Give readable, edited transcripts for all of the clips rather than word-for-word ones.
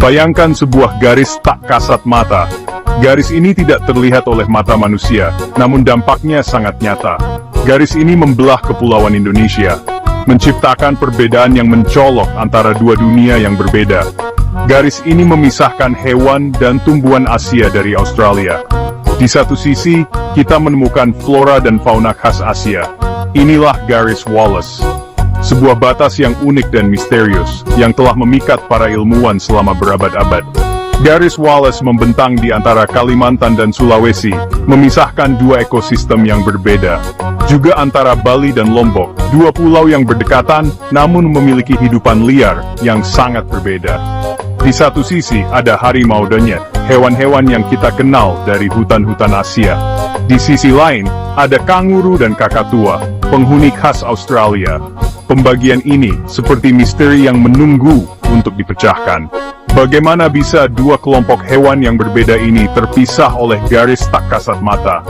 Bayangkan sebuah garis tak kasat mata. Garis ini tidak terlihat oleh mata manusia, namun dampaknya sangat nyata. Garis ini membelah kepulauan Indonesia, menciptakan perbedaan yang mencolok antara dua dunia yang berbeda. Garis ini memisahkan hewan dan tumbuhan Asia dari Australia. Di satu sisi, kita menemukan flora dan fauna khas Asia. Inilah garis Wallace. Sebuah batas yang unik dan misterius, yang telah memikat para ilmuwan selama berabad-abad. Garis Wallace membentang di antara Kalimantan dan Sulawesi, memisahkan dua ekosistem yang berbeda. Juga antara Bali dan Lombok, dua pulau yang berdekatan, namun memiliki hidupan liar yang sangat berbeda. Di satu sisi ada harimau donyet, hewan-hewan yang kita kenal dari hutan-hutan Asia. Di sisi lain, ada kanguru dan kakatua, penghuni khas Australia. Pembagian ini seperti misteri yang menunggu untuk dipecahkan. Bagaimana bisa dua kelompok hewan yang berbeda ini terpisah oleh garis tak kasat mata?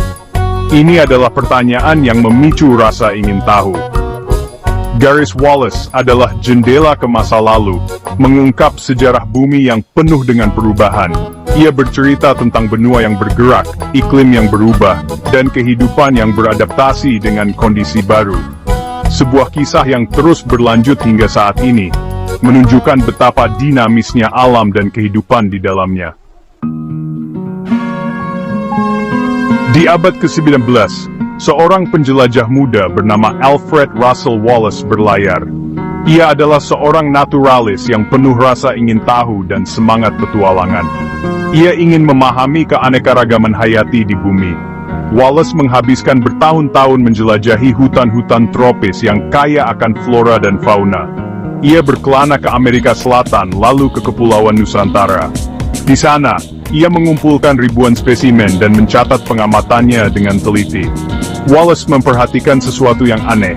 Ini adalah pertanyaan yang memicu rasa ingin tahu. Garis Wallace adalah jendela ke masa lalu, mengungkap sejarah bumi yang penuh dengan perubahan. Ia bercerita tentang benua yang bergerak, iklim yang berubah, dan kehidupan yang beradaptasi dengan kondisi baru. Sebuah kisah yang terus berlanjut hingga saat ini, menunjukkan betapa dinamisnya alam dan kehidupan di dalamnya. Di abad ke-19, seorang penjelajah muda bernama Alfred Russel Wallace berlayar. Ia adalah seorang naturalis yang penuh rasa ingin tahu dan semangat petualangan. Ia ingin memahami keanekaragaman hayati di bumi. Wallace menghabiskan bertahun-tahun menjelajahi hutan-hutan tropis yang kaya akan flora dan fauna. Ia berkelana ke Amerika Selatan lalu ke Kepulauan Nusantara. Di sana, ia mengumpulkan ribuan spesimen dan mencatat pengamatannya dengan teliti. Wallace memperhatikan sesuatu yang aneh.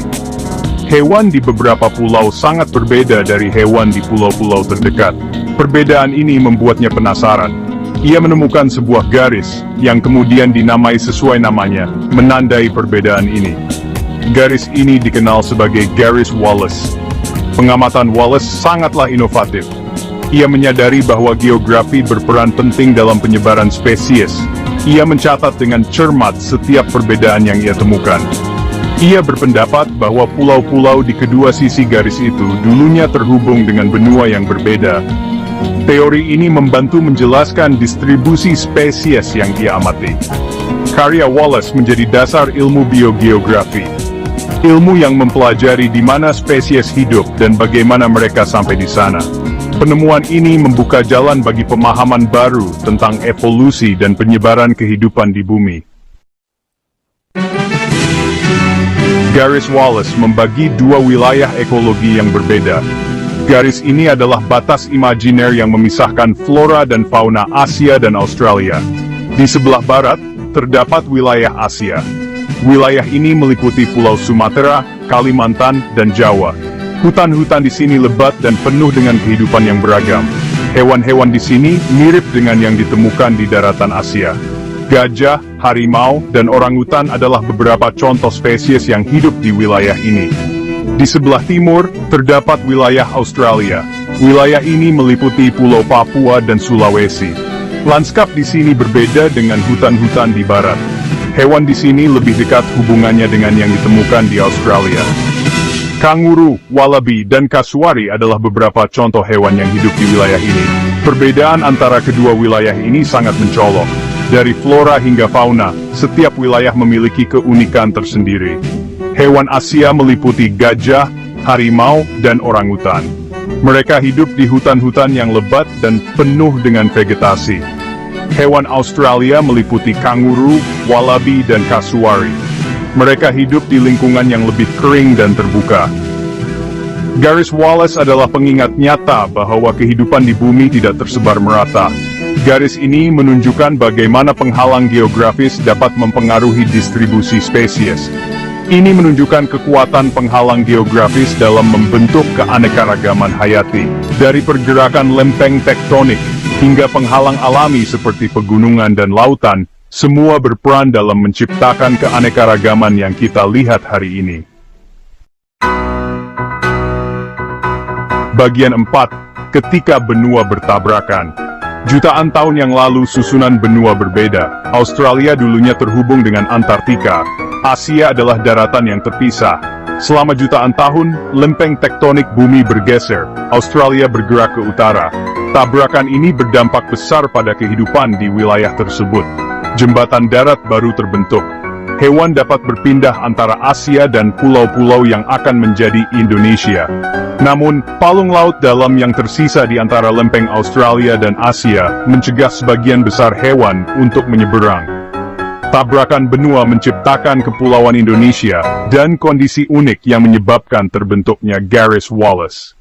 Hewan di beberapa pulau sangat berbeda dari hewan di pulau-pulau terdekat. Perbedaan ini membuatnya penasaran. Ia menemukan sebuah garis, yang kemudian dinamai sesuai namanya, menandai perbedaan ini. Garis ini dikenal sebagai garis Wallace. Pengamatan Wallace sangatlah inovatif. Ia menyadari bahwa geografi berperan penting dalam penyebaran spesies. Ia mencatat dengan cermat setiap perbedaan yang ia temukan. Ia berpendapat bahwa pulau-pulau di kedua sisi garis itu dulunya terhubung dengan benua yang berbeda. Teori ini membantu menjelaskan distribusi spesies yang ia amati. Karya Wallace menjadi dasar ilmu biogeografi. Ilmu yang mempelajari di mana spesies hidup dan bagaimana mereka sampai di sana. Penemuan ini membuka jalan bagi pemahaman baru tentang evolusi dan penyebaran kehidupan di bumi. Garis Wallace membagi dua wilayah ekologi yang berbeda. Garis ini adalah batas imajiner yang memisahkan flora dan fauna Asia dan Australia. Di sebelah barat, terdapat wilayah Asia. Wilayah ini meliputi Pulau Sumatera, Kalimantan, dan Jawa. Hutan-hutan di sini lebat dan penuh dengan kehidupan yang beragam. Hewan-hewan di sini mirip dengan yang ditemukan di daratan Asia. Gajah, harimau, dan orangutan adalah beberapa contoh spesies yang hidup di wilayah ini. Di sebelah timur, terdapat wilayah Australia. Wilayah ini meliputi Pulau Papua dan Sulawesi. Lanskap di sini berbeda dengan hutan-hutan di barat. Hewan di sini lebih dekat hubungannya dengan yang ditemukan di Australia. Kanguru, wallaby, dan kasuari adalah beberapa contoh hewan yang hidup di wilayah ini. Perbedaan antara kedua wilayah ini sangat mencolok. Dari flora hingga fauna, setiap wilayah memiliki keunikan tersendiri. Hewan Asia meliputi gajah, harimau, dan orangutan. Mereka hidup di hutan-hutan yang lebat dan penuh dengan vegetasi. Hewan Australia meliputi kanguru, wallaby, dan kasuari. Mereka hidup di lingkungan yang lebih kering dan terbuka. Garis Wallace adalah pengingat nyata bahwa kehidupan di bumi tidak tersebar merata. Garis ini menunjukkan bagaimana penghalang geografis dapat mempengaruhi distribusi spesies. Ini menunjukkan kekuatan penghalang geografis dalam membentuk keanekaragaman hayati. Dari pergerakan lempeng tektonik, hingga penghalang alami seperti pegunungan dan lautan, semua berperan dalam menciptakan keanekaragaman yang kita lihat hari ini. Bagian 4. ketika benua bertabrakan. Jutaan tahun yang lalu susunan benua berbeda. Australia dulunya terhubung dengan Antartika. Asia adalah daratan yang terpisah. Selama jutaan tahun, lempeng tektonik bumi bergeser. Australia bergerak ke utara. Tabrakan ini berdampak besar pada kehidupan di wilayah tersebut. Jembatan darat baru terbentuk. Hewan dapat berpindah antara Asia dan pulau-pulau yang akan menjadi Indonesia. Namun, palung laut dalam yang tersisa di antara lempeng Australia dan Asia mencegah sebagian besar hewan untuk menyeberang. Tabrakan benua menciptakan Kepulauan Indonesia dan kondisi unik yang menyebabkan terbentuknya Garis Wallace.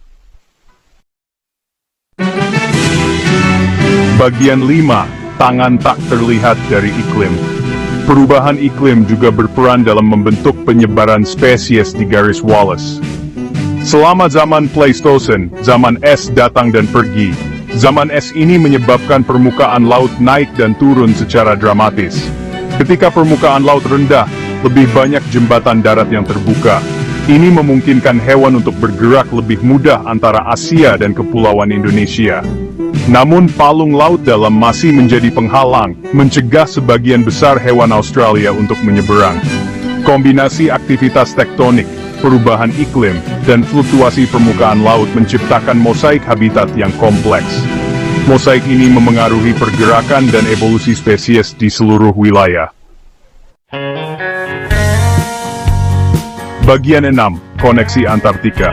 Bagian 5. Tangan tak terlihat dari iklim. Perubahan iklim juga berperan dalam membentuk penyebaran spesies di Garis Wallace. Selama zaman Pleistosen, zaman es datang dan pergi. Zaman es ini menyebabkan permukaan laut naik dan turun secara dramatis. Ketika permukaan laut rendah, lebih banyak jembatan darat yang terbuka. Ini memungkinkan hewan untuk bergerak lebih mudah antara Asia dan Kepulauan Indonesia. Namun palung laut dalam masih menjadi penghalang, mencegah sebagian besar hewan Australia untuk menyeberang. Kombinasi aktivitas tektonik, perubahan iklim, dan fluktuasi permukaan laut menciptakan mosaik habitat yang kompleks. Mosaik ini memengaruhi pergerakan dan evolusi spesies di seluruh wilayah. Bagian 6. Koneksi Antartika.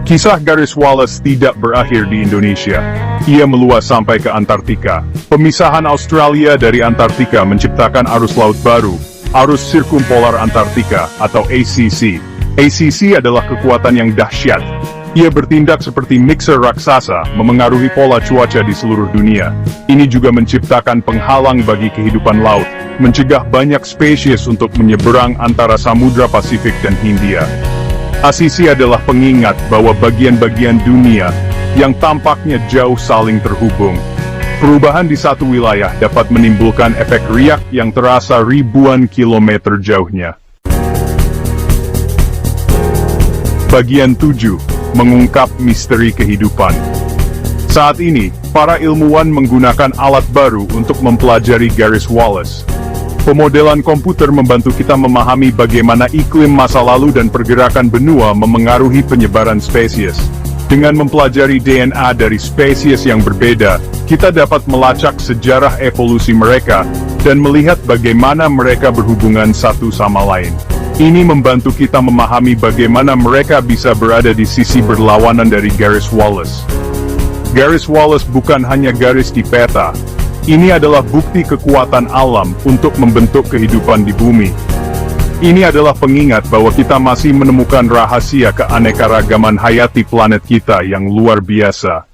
Kisah Garis Wallace tidak berakhir di Indonesia. Ia meluas sampai ke Antartika. Pemisahan Australia dari Antartika menciptakan arus laut baru, arus sirkumpolar Antartika atau ACC. ACC adalah kekuatan yang dahsyat. Ia bertindak seperti mixer raksasa, memengaruhi pola cuaca di seluruh dunia. Ini juga menciptakan penghalang bagi kehidupan laut, mencegah banyak spesies untuk menyeberang antara Samudra Pasifik dan Hindia. ACC adalah pengingat bahwa bagian-bagian dunia yang tampaknya jauh saling terhubung. Perubahan di satu wilayah dapat menimbulkan efek riak yang terasa ribuan kilometer jauhnya. Bagian 7. Mengungkap misteri kehidupan. Saat ini, para ilmuwan menggunakan alat baru untuk mempelajari Garis Wallace. Pemodelan komputer membantu kita memahami bagaimana iklim masa lalu dan pergerakan benua memengaruhi penyebaran spesies. Dengan mempelajari DNA dari spesies yang berbeda, kita dapat melacak sejarah evolusi mereka dan melihat bagaimana mereka berhubungan satu sama lain. Ini membantu kita memahami bagaimana mereka bisa berada di sisi berlawanan dari Garis Wallace. Garis Wallace bukan hanya garis di peta. Ini adalah bukti kekuatan alam untuk membentuk kehidupan di bumi. Ini adalah pengingat bahwa kita masih menemukan rahasia keanekaragaman hayati planet kita yang luar biasa.